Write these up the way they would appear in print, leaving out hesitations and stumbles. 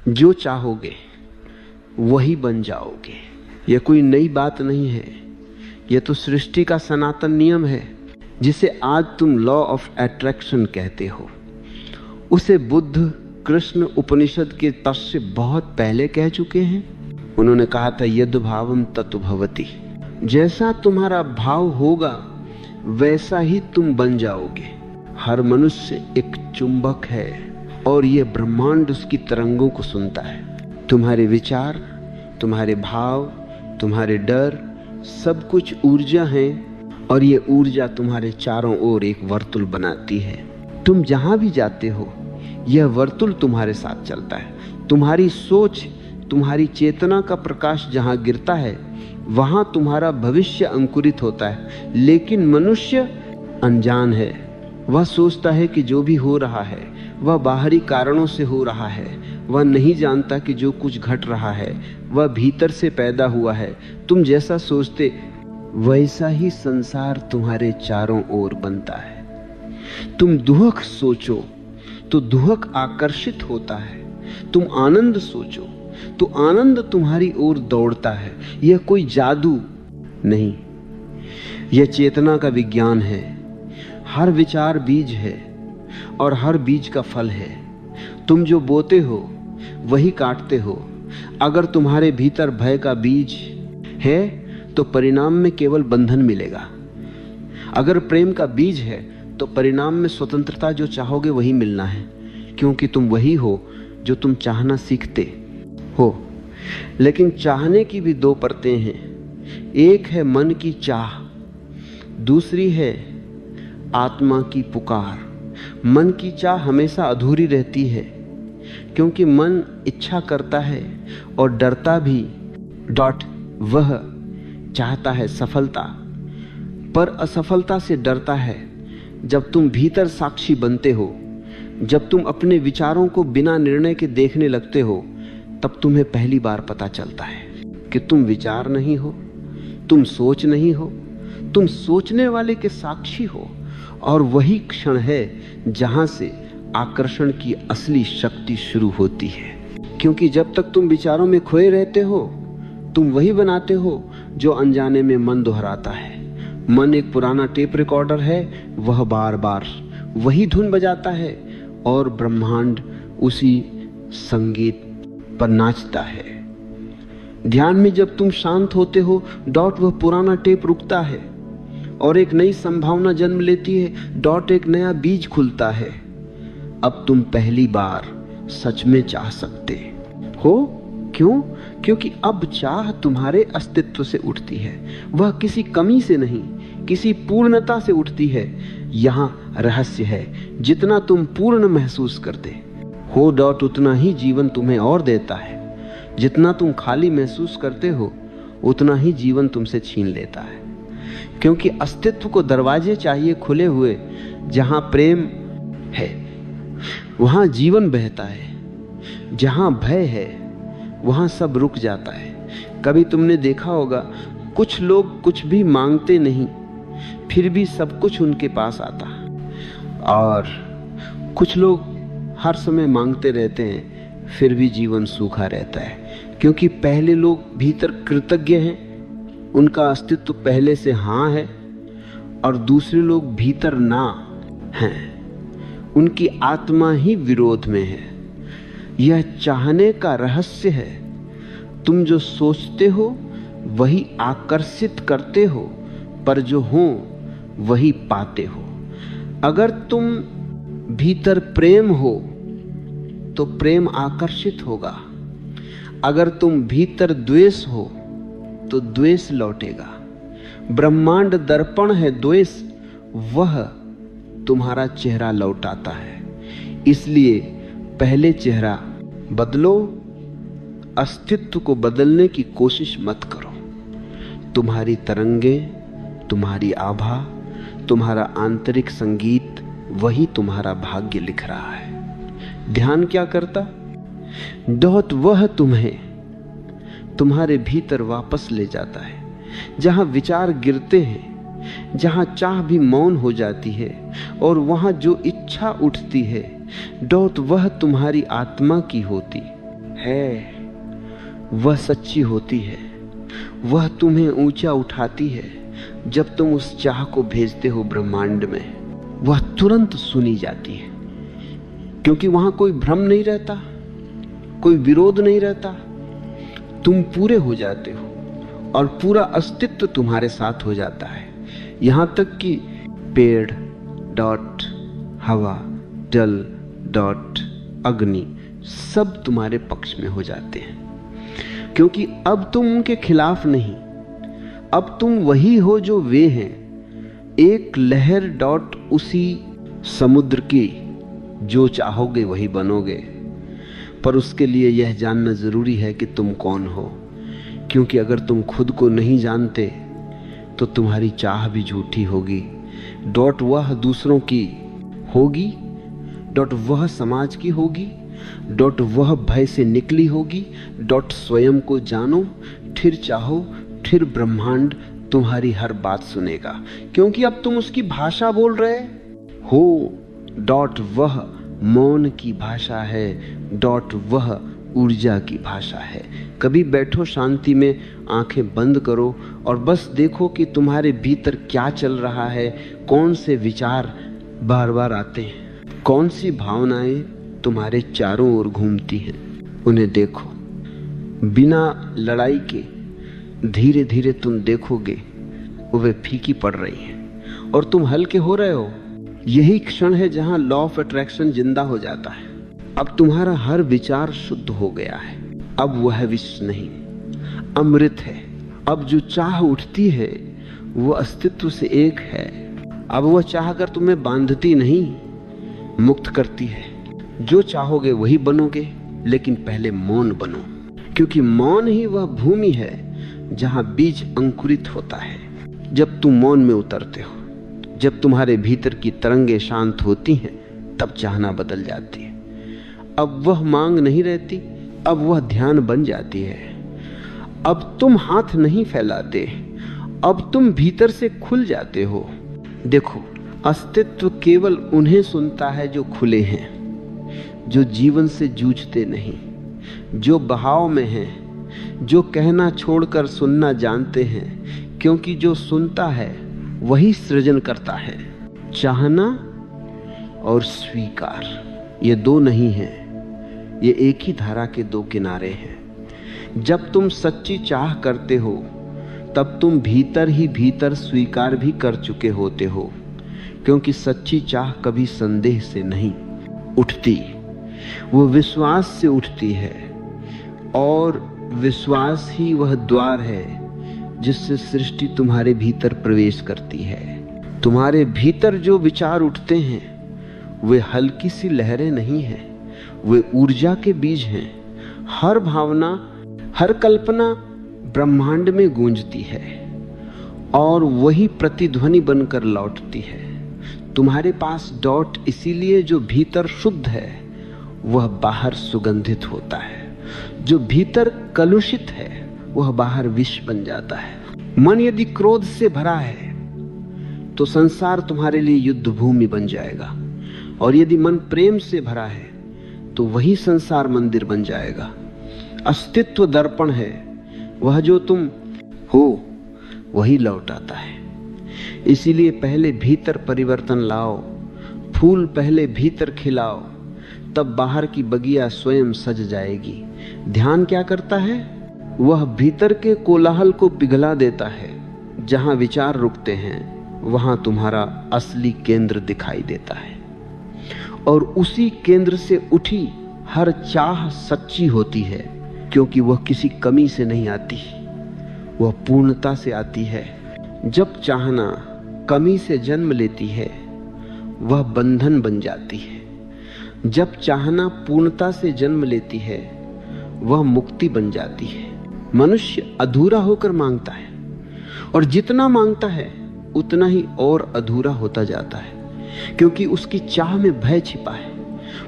जो चाहोगे वही बन जाओगे। यह कोई नई बात नहीं है, यह तो सृष्टि का सनातन नियम है, जिसे आज तुम लॉ ऑफ अट्रैक्शन कहते हो। उसे बुद्ध, कृष्ण उपनिषद के तत्व से बहुत पहले कह चुके हैं। उन्होंने कहा था यद् भावम तत् भवति। जैसा तुम्हारा भाव होगा वैसा ही तुम बन जाओगे। हर मनुष्य एक चुंबक है और ये ब्रह्मांड उसकी तरंगों को सुनता है। तुम्हारे विचार, तुम्हारे भाव, तुम्हारे डर, सब कुछ ऊर्जा है और ये ऊर्जा तुम्हारे चारों ओर एक वर्तुल बनाती है। तुम जहां भी जाते हो यह वर्तुल तुम्हारे साथ चलता है। तुम्हारी सोच, तुम्हारी चेतना का प्रकाश जहां गिरता है वहां तुम्हारा भविष्य अंकुरित होता है। लेकिन मनुष्य अनजान है। वह सोचता है कि जो भी हो रहा है वह बाहरी कारणों से हो रहा है। वह नहीं जानता कि जो कुछ घट रहा है वह भीतर से पैदा हुआ है। तुम जैसा सोचते वैसा ही संसार तुम्हारे चारों ओर बनता है। तुम दुहक सोचो तो दुहक आकर्षित होता है। तुम आनंद सोचो तो आनंद तुम्हारी ओर दौड़ता है। यह कोई जादू नहीं, यह चेतना का विज्ञान है। हर विचार बीज है और हर बीज का फल है। तुम जो बोते हो वही काटते हो। अगर तुम्हारे भीतर भय का बीज है तो परिणाम में केवल बंधन मिलेगा। अगर प्रेम का बीज है तो परिणाम में स्वतंत्रता, जो चाहोगे वही मिलना है, क्योंकि तुम वही हो जो तुम चाहना सीखते हो। लेकिन चाहने की भी दो परतें हैं। एक है मन की चाह, दूसरी है आत्मा की पुकार। मन की चाह हमेशा अधूरी रहती है, क्योंकि मन इच्छा करता है और डरता भी। वह चाहता है सफलता, पर असफलता से डरता है। जब तुम भीतर साक्षी बनते हो, जब तुम अपने विचारों को बिना निर्णय के देखने लगते हो, तब तुम्हें पहली बार पता चलता है कि तुम विचार नहीं हो, तुम सोच नहीं हो, तुम सोचने वाले के साक्षी हो। और वही क्षण है जहां से आकर्षण की असली शक्ति शुरू होती है। क्योंकि जब तक तुम विचारों में खोए रहते हो, तुम वही बनाते हो जो अनजाने में मन दोहराता है। मन एक पुराना टेप रिकॉर्डर है, वह बार बार वही धुन बजाता है और ब्रह्मांड उसी संगीत पर नाचता है। ध्यान में जब तुम शांत होते हो, वह पुराना टेप रुकता है और एक नई संभावना जन्म लेती है। एक नया बीज खुलता है। अब तुम पहली बार सच में चाह सकते हो। क्यों? क्योंकि अब चाह तुम्हारे अस्तित्व से उठती है। वह किसी कमी से नहीं, किसी पूर्णता से उठती है। यहाँ रहस्य है, जितना तुम पूर्ण महसूस करते हो उतना ही जीवन तुम्हें और देता है। जितना तुम खाली महसूस करते हो उतना ही जीवन तुमसे छीन लेता है। क्योंकि अस्तित्व को दरवाजे चाहिए खुले हुए। जहां प्रेम है वहां जीवन बहता है। जहां भय है वहां सब रुक जाता है। कभी तुमने देखा होगा, कुछ लोग कुछ भी मांगते नहीं फिर भी सब कुछ उनके पास आता, और कुछ लोग हर समय मांगते रहते हैं फिर भी जीवन सूखा रहता है। क्योंकि पहले लोग भीतर कृतज्ञ हैं, उनका अस्तित्व पहले से हाँ है, और दूसरे लोग भीतर ना हैं, उनकी आत्मा ही विरोध में है। यह चाहने का रहस्य है। तुम जो सोचते हो वही आकर्षित करते हो, पर जो हो वही पाते हो। अगर तुम भीतर प्रेम हो तो प्रेम आकर्षित होगा। अगर तुम भीतर द्वेष हो तो द्वेष लौटेगा। ब्रह्मांड दर्पण है, द्वेष वह तुम्हारा चेहरा लौटाता है। इसलिए पहले चेहरा बदलो, अस्तित्व को बदलने की कोशिश मत करो। तुम्हारी तरंगे, तुम्हारी आभा, तुम्हारा आंतरिक संगीत वही तुम्हारा भाग्य लिख रहा है। ध्यान क्या करता? वह तुम्हें तुम्हारे भीतर वापस ले जाता है, जहां विचार गिरते हैं, जहां चाह भी मौन हो जाती है, और वहां जो इच्छा उठती है, वह तुम्हारी आत्मा की होती है वह सच्ची होती है। वह तुम्हें ऊंचा उठाती है। जब तुम उस चाह को भेजते हो ब्रह्मांड में, वह तुरंत सुनी जाती है, क्योंकि वहां कोई भ्रम नहीं रहता, कोई विरोध नहीं रहता। तुम पूरे हो जाते हो और पूरा अस्तित्व तुम्हारे साथ हो जाता है। यहां तक कि पेड़ डॉट हवा, जल डॉट अग्नि, सब तुम्हारे पक्ष में हो जाते हैं, क्योंकि अब तुम उनके खिलाफ नहीं, अब तुम वही हो जो वे हैं। एक लहर डॉट उसी समुद्र की, जो चाहोगे वही बनोगे। पर उसके लिए यह जानना जरूरी है कि तुम कौन हो, क्योंकि अगर तुम खुद को नहीं जानते तो तुम्हारी चाह भी झूठी होगी। डॉट वह दूसरों की होगी, डॉट वह समाज की होगी, डॉट वह भय से निकली होगी, डॉट स्वयं को जानो, फिर चाहो, फिर ब्रह्मांड तुम्हारी हर बात सुनेगा, क्योंकि अब तुम उसकी भाषा बोल रहे हो। डॉट वह मौन की भाषा है, डॉट वह ऊर्जा की भाषा है। कभी बैठो शांति में, आंखें बंद करो और बस देखो कि तुम्हारे भीतर क्या चल रहा है, कौन से विचार बार बार आते हैं, कौन सी भावनाएं तुम्हारे चारों ओर घूमती हैं। उन्हें देखो। बिना लड़ाई के धीरे धीरे तुम देखोगे वे फीकी पड़ रही हैं और तुम हल्के हो रहे हो। यही क्षण है जहां लॉ ऑफ अट्रैक्शन जिंदा हो जाता है। अब तुम्हारा हर विचार शुद्ध हो गया है। अब वह विष नहीं, अमृत है। अब जो चाह उठती है वो अस्तित्व से एक है। अब वह चाह कर तुम्हें बांधती नहीं, मुक्त करती है। जो चाहोगे वही बनोगे, लेकिन पहले मौन बनो, क्योंकि मौन ही वह भूमि है जहां बीज अंकुरित होता है। जब तुम मौन में उतरते हो, जब तुम्हारे भीतर की तरंगें शांत होती हैं, तब चाहना बदल जाती है। अब वह मांग नहीं रहती, अब वह ध्यान बन जाती है। अब तुम हाथ नहीं फैलाते, अब तुम भीतर से खुल जाते हो। देखो, अस्तित्व केवल उन्हें सुनता है जो खुले हैं, जो जीवन से जूझते नहीं, जो बहाव में हैं, जो कहना छोड़कर सुनना जानते हैं, क्योंकि जो सुनता है वही सृजन करता है। चाहना और स्वीकार, ये दो नहीं हैं, ये एक ही धारा के दो किनारे हैं। जब तुम सच्ची चाह करते हो, तब तुम भीतर ही भीतर स्वीकार भी कर चुके होते हो, क्योंकि सच्ची चाह कभी संदेह से नहीं उठती, वो विश्वास से उठती है। और विश्वास ही वह द्वार है जिससे सृष्टि तुम्हारे भीतर प्रवेश करती है। तुम्हारे भीतर जो विचार उठते हैं वे हल्की सी लहरें नहीं हैं, वे ऊर्जा के बीज हैं। हर भावना, हर कल्पना ब्रह्मांड में गूंजती है और वही प्रतिध्वनि बनकर लौटती है तुम्हारे पास। डॉट इसीलिए जो भीतर शुद्ध है वह बाहर सुगंधित होता है, जो भीतर कलुषित है वह बाहर विष बन जाता है। मन यदि क्रोध से भरा है तो संसार तुम्हारे लिए युद्ध भूमि बन जाएगा, और यदि मन प्रेम से भरा है तो वही संसार मंदिर बन जाएगा। अस्तित्व दर्पण है, वह जो तुम हो वही लौट आता है। इसीलिए पहले भीतर परिवर्तन लाओ, फूल पहले भीतर खिलाओ, तब बाहर की बगिया स्वयं सज जाएगी। ध्यान क्या करता है? वह भीतर के कोलाहल को पिघला देता है। जहां विचार रुकते हैं वहां तुम्हारा असली केंद्र दिखाई देता है, और उसी केंद्र से उठी हर चाह सच्ची होती है, क्योंकि वह किसी कमी से नहीं आती, वह पूर्णता से आती है। जब चाहना कमी से जन्म लेती है वह बंधन बन जाती है। जब चाहना पूर्णता से जन्म लेती है वह मुक्ति बन जाती है। मनुष्य अधूरा होकर मांगता है, और जितना मांगता है उतना ही और अधूरा होता जाता है, क्योंकि उसकी चाह में भय छिपा है।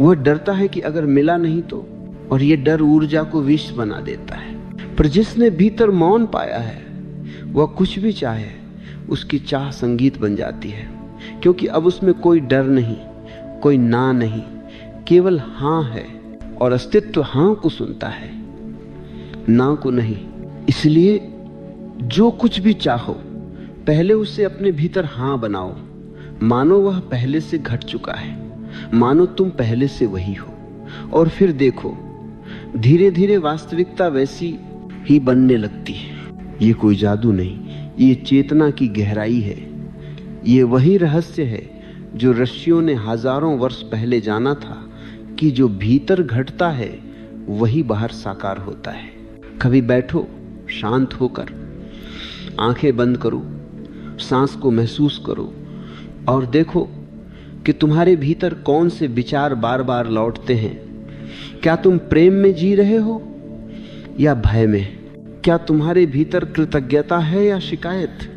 वह डरता है कि अगर मिला नहीं तो, और यह डर ऊर्जा को विष बना देता है। पर जिसने भीतर मौन पाया है वह कुछ भी चाहे, उसकी चाह संगीत बन जाती है, क्योंकि अब उसमें कोई डर नहीं, कोई ना नहीं, केवल हाँ है। और अस्तित्व हाँ को सुनता है, ना को नहीं। इसलिए जो कुछ भी चाहो पहले उसे अपने भीतर हाँ बनाओ, मानो वह पहले से घट चुका है, मानो तुम पहले से वही हो। और फिर देखो धीरे धीरे वास्तविकता वैसी ही बनने लगती है। ये कोई जादू नहीं, ये चेतना की गहराई है। ये वही रहस्य है जो ऋषियों ने हजारों वर्ष पहले जाना था कि जो भीतर घटता है वही बाहर साकार होता है। कभी बैठो शांत होकर, आंखें बंद करो, सांस को महसूस करो और देखो कि तुम्हारे भीतर कौन से विचार बार बार लौटते हैं। क्या तुम प्रेम में जी रहे हो या भय में? क्या तुम्हारे भीतर कृतज्ञता है या शिकायत?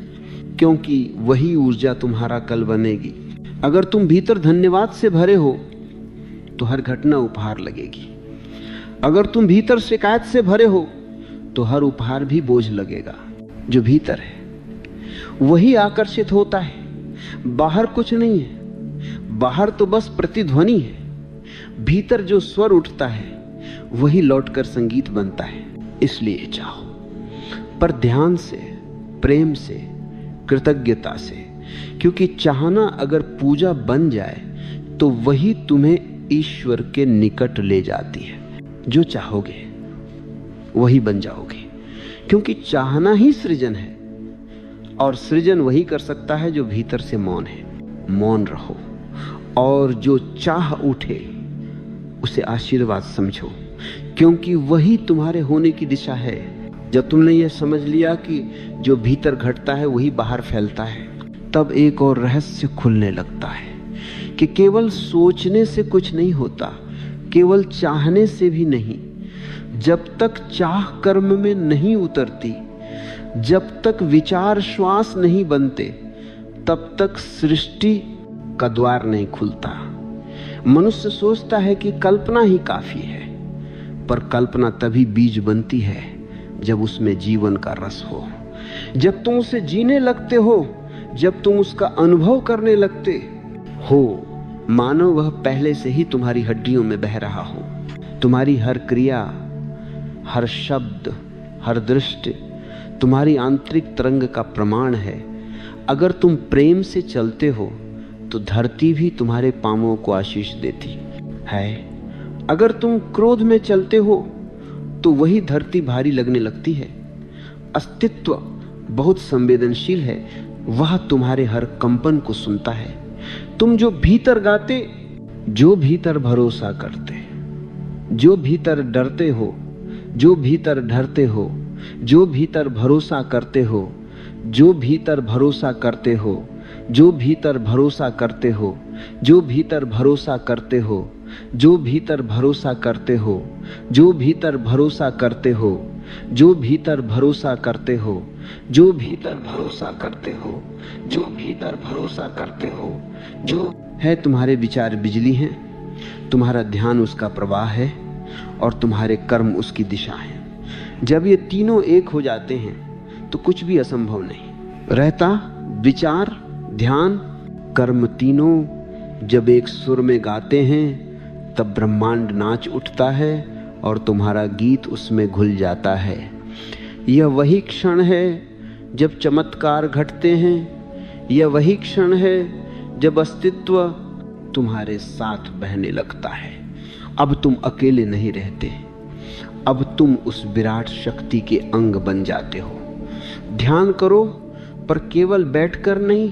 क्योंकि वही ऊर्जा तुम्हारा कल बनेगी। अगर तुम भीतर धन्यवाद से भरे हो तो हर घटना उपहार लगेगी। अगर तुम भीतर शिकायत से भरे हो तो हर उपहार भी बोझ लगेगा। जो भीतर है वही आकर्षित होता है, बाहर कुछ नहीं है। बाहर तो बस प्रतिध्वनि है। भीतर जो स्वर उठता है वही लौटकर संगीत बनता है। इसलिए चाहो, पर ध्यान से, प्रेम से, कृतज्ञता से, क्योंकि चाहना अगर पूजा बन जाए तो वही तुम्हें ईश्वर के निकट ले जाती है। जो चाहोगे वही बन जाओगे, क्योंकि चाहना ही सृजन है और सृजन वही कर सकता है जो भीतर से मौन है। मौन रहो और जो चाह उठे उसे आशीर्वाद समझो, क्योंकि वही तुम्हारे होने की दिशा है। जब तुमने यह समझ लिया कि जो भीतर घटता है वही बाहर फैलता है, तब एक और रहस्य खुलने लगता है कि केवल सोचने से कुछ नहीं होता, केवल चाहने से भी नहीं। जब तक चाह कर्म में नहीं उतरती, जब तक विचार श्वास नहीं बनते, तब तक सृष्टि का द्वार नहीं खुलता। मनुष्य सोचता है कि कल्पना ही काफी है, पर कल्पना तभी बीज बनती है जब उसमें जीवन का रस हो, जब तुम उसे जीने लगते हो, जब तुम उसका अनुभव करने लगते हो, मानो वह पहले से ही तुम्हारी हड्डियों में बह रहा हो। तुम्हारी हर क्रिया, हर शब्द, हर दृष्टि तुम्हारी आंतरिक तरंग का प्रमाण है। अगर तुम प्रेम से चलते हो तो धरती भी तुम्हारे पांवों को आशीष देती है। अगर तुम क्रोध में चलते हो तो वही धरती भारी लगने लगती है। अस्तित्व बहुत संवेदनशील है, वह तुम्हारे हर कंपन को सुनता है। तुम जो भीतर गाते, जो भीतर भरोसा करते, जो भीतर डरते हो, जो भीतर डरते हो, जो भीतर भरोसा करते हो, जो भीतर भरोसा करते हो, जो भीतर भरोसा करते हो, जो भीतर भरोसा करते हो, जो भीतर भरोसा करते हो, जो भीतर भरोसा करते हो, जो भीतर भरोसा करते हो, जो भीतर भरोसा करते हो, जो भीतर भरोसा करते हो, जो है तुम्हारे विचार बिजली हैं, तुम्हारा ध्यान उसका प्रवाह है और तुम्हारे कर्म उसकी दिशा है। जब ये तीनों एक हो जाते हैं तो कुछ भी असंभव नहीं रहता। विचार, ध्यान, कर्म तीनों जब एक सुर में गाते हैं तब ब्रह्मांड नाच उठता है और तुम्हारा गीत उसमें घुल जाता है। यह वही क्षण है जब चमत्कार घटते हैं। यह वही क्षण है जब अस्तित्व तुम्हारे साथ बहने लगता है। अब तुम अकेले नहीं रहते, अब तुम उस विराट शक्ति के अंग बन जाते हो। ध्यान करो, पर केवल बैठकर नहीं,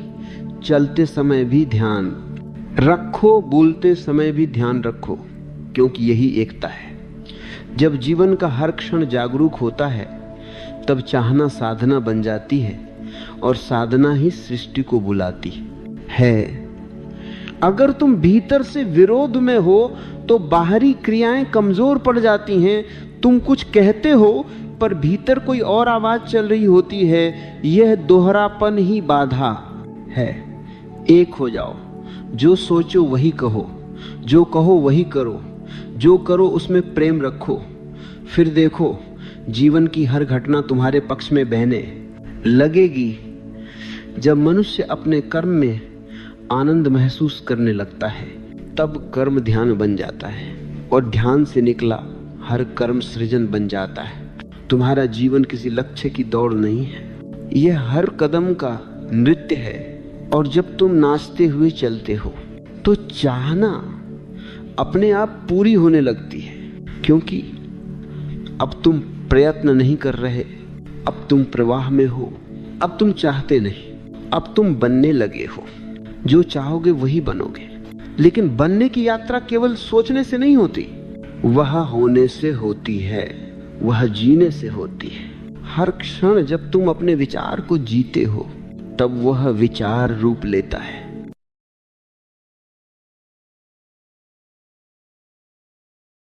चलते समय भी ध्यान रखो, बोलते समय भी ध्यान रखो, क्योंकि यही एकता है। जब जीवन का हर क्षण जागरूक होता है तब चाहना साधना बन जाती है और साधना ही सृष्टि को बुलाती है। अगर तुम भीतर से विरोध में हो तो बाहरी क्रियाएं कमजोर पड़ जाती हैं। तुम कुछ कहते हो पर भीतर कोई और आवाज चल रही होती है। यह दोहरापन ही बाधा है। एक हो जाओ, जो सोचो वही कहो, जो कहो वही करो, जो करो उसमें प्रेम रखो। फिर देखो जीवन की हर घटना तुम्हारे पक्ष में बहने लगेगी। जब मनुष्य अपने कर्म में आनंद महसूस करने लगता है तब कर्म ध्यान बन जाता है। और ध्यान से निकला हर कर्म सृजन बन जाता है। तुम्हारा जीवन किसी लक्ष्य की दौड़ नहीं है, यह हर कदम का नृत्य है। और जब तुम नाचते हुए चलते हो तो चाहना अपने आप पूरी होने लगती है, क्योंकि अब तुम प्रयत्न नहीं कर रहे, अब तुम प्रवाह में हो, अब तुम चाहते नहीं, अब तुम बनने लगे हो। जो चाहोगे वही बनोगे। लेकिन बनने की यात्रा केवल सोचने से नहीं होती, वह होने से होती है, वह जीने से होती है। हर क्षण जब तुम अपने विचार को जीते हो तब वह विचार रूप लेता है।